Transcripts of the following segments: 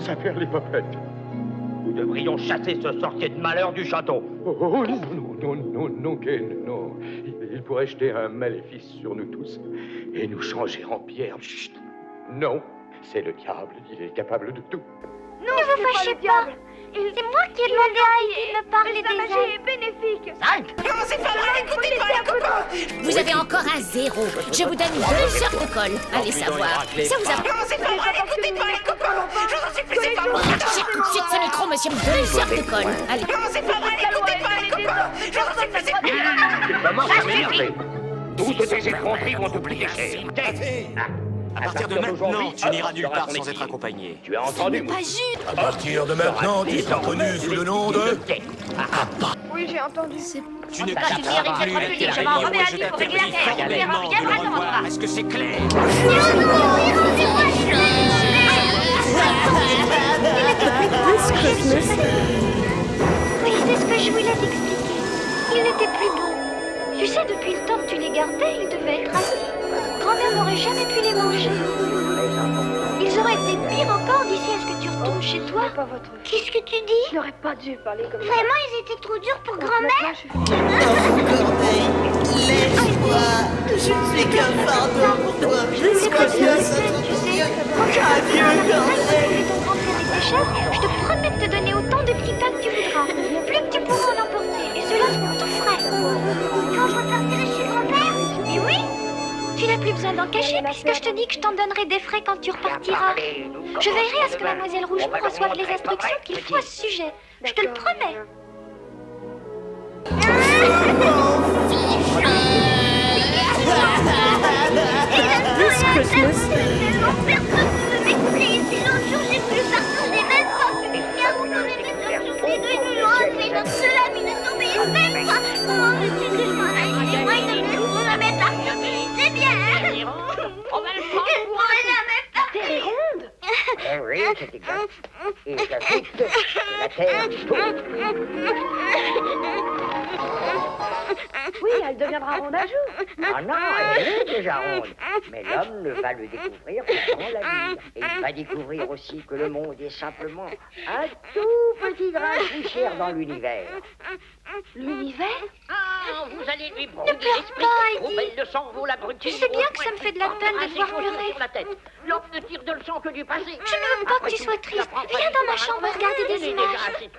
à faire les popettes. Nous devrions chasser ce sorcier de malheur du château. Oh, non, Ken, non. Il pourrait jeter un maléfice sur nous tous et nous changer en pierre. Chut. Non, c'est le diable, il est capable de tout. Non, ne vous fâchez pas. C'est moi qui ai demandé à Heidi de me parler des ailes. est bénéfique. Comment c'est pas vrai? Écoutez-moi, les copains! Vous avez encore un 0. Je vous donne 2 heures de colle. Allez savoir. Ça vous a... Comment c'est pas vrai? Écoutez-moi, les copains! Je vous en supplie, c'est pas vrai! Lâchez tout de suite ce micro, monsieur. 2 heures de colle. Allez. Comment c'est pas vrai? Écoutez-moi, les copains! Je vous en supplie, c'est pas vrai! Tu commences à m'énerver. Toutes tes effronteries vont te coûter cher. À partir de maintenant, tu n'iras nulle part sans être accompagné. Tu as entendu? Pas juste. À partir de maintenant, tu seras connu sous le nom de... Oui, j'ai entendu. Tu ne Pas quitteras suffire, il plus fait trop la de dire, je terre m'en et remets à je lui pour régler la t'interdis terre. formellement de le revoir. Est-ce que c'est clair? Oui, c'est ce que je voulais t'expliquer. Il n'était plus beau. Tu sais, depuis le temps que tu les gardais, ils devaient être assis. Grand-mère n'aurait jamais pu les manger. Ils auraient été pires encore d'ici à ce que tu retournes chez toi. Pas votre... Qu'est-ce que tu dis? Je n'aurais pas dû parler comme ça. Vraiment, ils étaient trop durs pour grand-mère? Corneille, laisse-moi! Je ne suis qu'un fardeau pour toi! Je C'est sois pas bien ça, tu sais. Adieu, Corneille! Ton grand-père et tes chefs, je te promets de te donner autant de petits pains que tu voudras. Plus que tu pourras en emporter. Et cela sera tout frais. Quand je repartirai chez grand-père? Mais oui! Tu n'as plus besoin d'en cacher puisque je te dis que je t'en donnerai des frais quand tu repartiras. Je veillerai à ce que Mademoiselle Rougemont reçoive les instructions qu'il faut à ce sujet. Je te le promets. This Christmas. Eh oui, c'est exact. Et j'ajoute que la terre tourne. Oui, elle deviendra ronde à jour. Ah non, elle est déjà ronde. Mais l'homme ne va le découvrir qu'avant la nuit. Et il va découvrir aussi que le monde est simplement un tout petit grain de poussière dans l'univers. L'univers? Ah, vous allez lui Ne brouiller pleure l'esprit. pas, Trop Heidi. belle de sang vaut la brutille. Tu sais bien que ça me fait de la peine de te voir pleurer. Sur la tête. L'homme ne tire de leçon que du passé. Je ne veux pas que tu sois triste. Viens dans ma chambre regarder des images.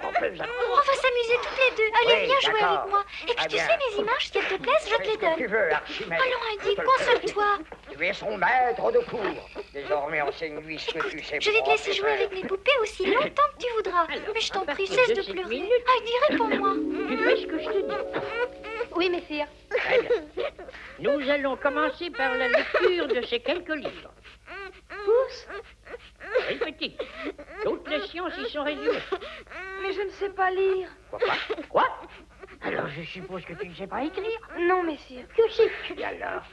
On va s'amuser toutes les deux. Allez, Oui, viens jouer d'accord. avec moi. Et puis tu sais, mes images, si elles te plaisent, je te les Tu donne. veux, Archimède. Alors, Heidi, Je te le console-toi. fais. Tu es son maître de cour. Désormais, enseigne-lui ce que tu sais. Je vais te laisser jouer avec mes poupées aussi longtemps que tu voudras. Mais je t'en prie, cesse de pleurer. Heidi, réponds-moi. Tu fais ce que je te dis. Oui, messire. Très bien. Nous allons commencer par la lecture de ces quelques livres. Pousse. Oui, petit. Toutes les sciences y sont résumées. Mais je ne sais pas lire. Quoi? Alors, je suppose que tu ne sais pas écrire. Non, messire. Que sais-tu alors?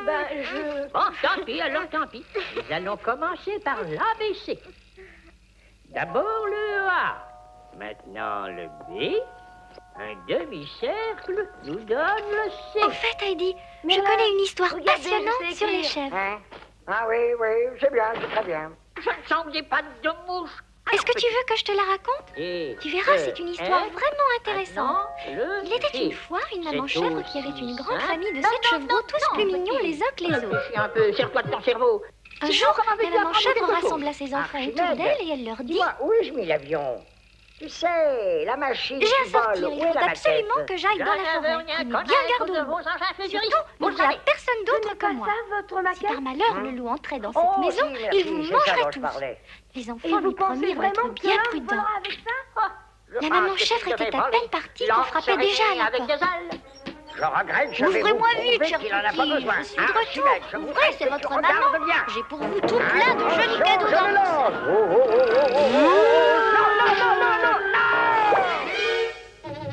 Ben, je... Bon, tant pis, alors tant pis. Nous allons commencer par l'ABC. D'abord le A. Maintenant le B. Un demi-cercle nous donne le C. Au fait, Heidi, Mais je là, connais une histoire regardez, je passionnante sais sur les écrire. chèvres. Hein? Ah oui, c'est bien, c'est très bien. Ce ne sont des pattes de mouche. Est-ce que tu veux que je te la raconte? Et Tu verras, c'est une histoire vraiment intéressante. le Il était une C. fois une C'est maman chèvre qui aussi avait une grande simple. famille de Non, 7 non, chevreaux, tous non, plus petit. mignons les uns que les autres. Réfléchis un peu, serre-toi de ton cerveau. Un C'est jour, encore avec la maman apprendre chèvre quelque chose. rassembla ses enfants autour Archimède, d'elle et elle leur dit Dis-moi, où ai-je mis l'avion? Tu sais, la machine J'ai qui à sortir, vole, il où est faut la absolument maquette? que j'aille dans la forêt. Prenez bien garde au loup. Surtout, n'oubliez à personne d'autre que moi. Ça, votre Si maquette? par malheur le loup entrait dans cette Oh, maison, si, merci, il vous c'est ça mangerait dont je tous. parlais. Les Et enfants vous lui pensez promirent vraiment d'être que bien l'homme prudents. volera avec ça? La maman chèvre était à peine partie qu'on frappait déjà à la avec porte. des ailes. Je regrette, je vais vous Ouvrez-moi vite, prouver cher qu'il en a pas petit, besoin. je suis de retour. Archimède, je Ouvrez, voudrais c'est que votre tu regardes maman. bien. J'ai pour vous tout plein de jolis Attention, cadeaux je dans me le lance.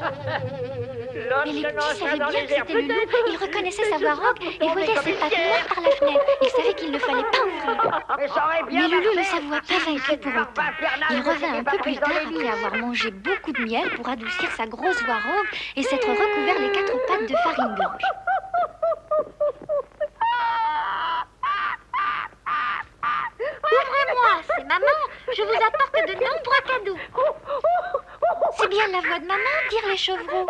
Non, Mais les petits savaient bien que c'était le loup. Ils reconnaissaient sa voix rauque et voyaient ses pattes noires par la fenêtre. Ils savaient qu'il ne fallait pas ouvrir. Mais ça aurait bien Mais le loup ne marché. s'avoua pas vaincu pour autant. Il revint un peu plus tard après avoir mangé beaucoup de miel pour adoucir sa grosse voix rauque et s'être recouvert les 4 pattes de farine blanche. Ouvrez-moi, c'est maman. Je vous apporte de nombreux cadeaux. C'est bien la voix de maman, dirent les chevreaux.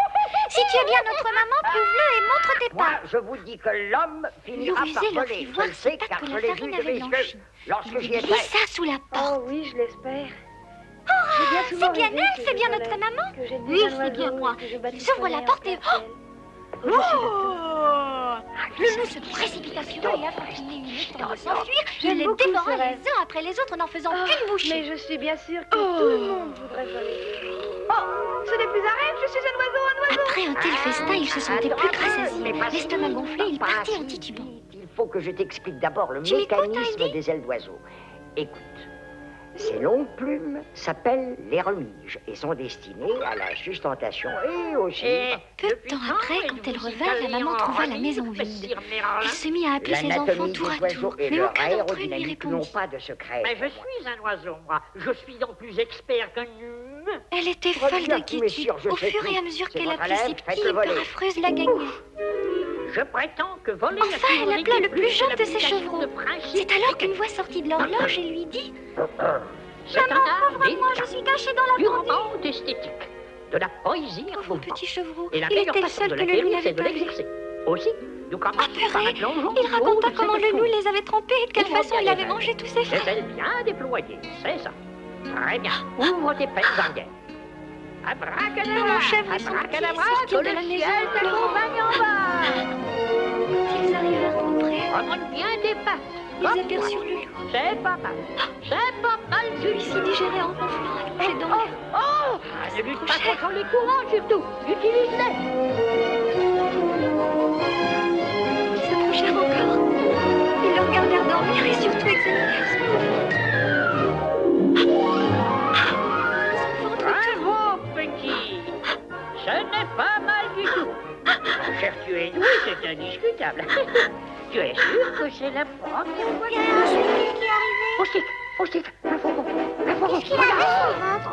Si tu es bien notre maman, prouve-le et montre tes Moi, pas. je vous dis que l'homme finira L'ourusé par leur voler. fit Je voir le ses sais pattes car que je la l'ai vu farine de avait mes blanchi. yeux lorsque Il j'y étais. glissa sous la porte. Oh oui, je l'espère. C'est bien elle, c'est bien notre maman. Oui, c'est bien moi. Il s'ouvre la porte et... Oh, le loup se précipita sur elle et afin qu'il n'ait eu le temps de s'enfuir, il les beaucoup dévora ce les rêve. uns après les autres, n'en faisant qu'une bouchée. Mais je suis bien sûre que tout le monde voudrait voler. Oh, ce n'est plus un rêve, je suis un oiseau, un oiseau. Après un tel festin, il se sentait plus rassasié. L'estomac gonflé, il partit en titubant. Il faut que je t'explique d'abord le Tu m'écoutes, mécanisme Heidi des ailes d'oiseau. Écoute, ces longues plumes s'appellent les remiges et sont destinées à la sustentation et aussi... Peu de temps après, quand elle revint, la maman trouva la maison vide. Elle se mit à appeler ses enfants L'anatomie tour des à oiseaux tour, et mais leur aucun d'entre eux lui aérodynamique n'ont répondit. pas de secret. Mais je suis un oiseau, moi. Je suis donc plus expert qu'un humain. Elle était Reviens, folle tu es d'inquiétude. sûr, je Au fais fur et tout. à mesure C'est qu'elle votre appelait ses élève, petits, faites-le les voler. paraphreuses la gagnaient. Je prétends que voler... Enfin, elle appela le plus jeune de ses chevreaux. de principe. C'est alors qu'une voix sortit de l'horloge et lui dit C'est un art Pauvre moi, je suis cachée dans la pendule. purement esthétique. De la poésie en Pauvre mouvement. petit chevreau. Et la Il meilleure était le façon seul de que le loup l'acquérir, c'est n'avait de pas vu. l'exercer. Aussi, nous commençons par Apeuré, un plongeon il raconta de comment cette le loup tour. les avait trompés et de quelle Ouvre façon bien il les avait ailes. mangé tous ses Des frères. ailes bien déployées, c'est ça. Très bien. Ouvre tes peines en guerre. Abracadabra, Maman chèvre et son petit abracadabra, sortirent que de le la maison ciel en pleurant. t'accompagne en bas. Quand ils arrivèrent trop près, Remonte bien tes pattes. ils Hop, aperçurent le loup. c'est pas mal. C'est pas mal du Celui-ci digérait en ronflant, allongé dans l'air. Oh, ne lutte pas contre les courants surtout. Utilise-les. Ils s'approchèrent encore. Ils le regardèrent dormir et surtout examinèrent son ventre. Son ventre tout Bravo, petit. Ce n'est pas mal du tout. Mon cher, tu es doué, c'est indiscutable. Tu es sûr que c'est la première fois que... ensuite, qu'est-ce qui est arrivé? Au stick, un fourgon, Qu'est-ce qu'il avait son ventre?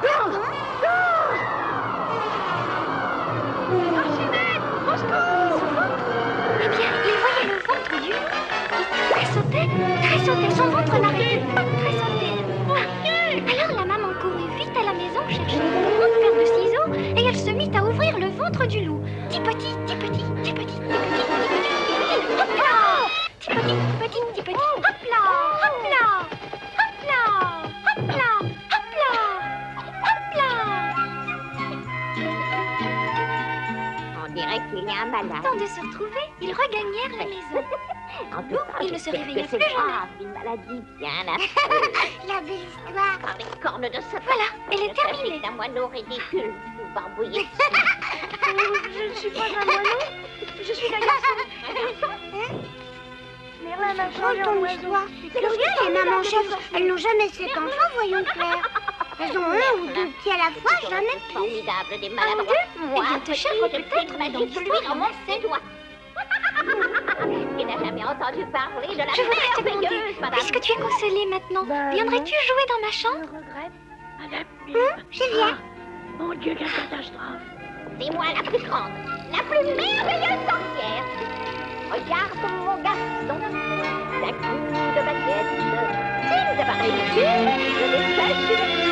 Eh bien, il voyait le ventre du loup qui tressautait. Son ventre n'arrêtait pas de tressauter. Alors la maman courut vite à la maison chercher une grande paire de ciseaux et elle se mit à ouvrir le ventre du loup. Petit petit, petit petit, petit petit, petit petit, hop là! Petit petit, petit petit, petit, hop là! Hop là! Hop là! Hop là! Hop là! Hop là! On dirait qu'il y a un malade. Temps de se retrouver, ils regagnèrent la maison. En tout cas, il ne se j'espère réveilla que c'est plus jamais. grave, une maladie bien affreuse. La belle histoire. Par les cornes de Satan. Voilà, elle est terminée. Un moineau ridicule, vous barbouillez. Je ne suis pas un moineau, je suis un garçon. Merlin m'a changé en oiseau. C'est curieux, les mamans chèvres, elles n'ont jamais 7 enfants, voyons Claire. Elles ont un ou deux petits à la fois, jamais plus. Formidable des Un ou maladroits. deux? Eh bien, te chèvre peut-être, mais dans l'histoire, dans mon ses doigts. Qui n'a jamais entendu parler de la Je voudrais te demander, merveilleuse madame. puisque tu es consolée maintenant, Bah, viendrais-tu jouer dans ma Je chambre? regrette. Madame, Je viens. mon Dieu, quelle catastrophe. C'est moi la plus grande, la plus merveilleuse sorcière. Regarde mon garçon, d'un coup de baguette. Si vous avez réussi, je vais faire une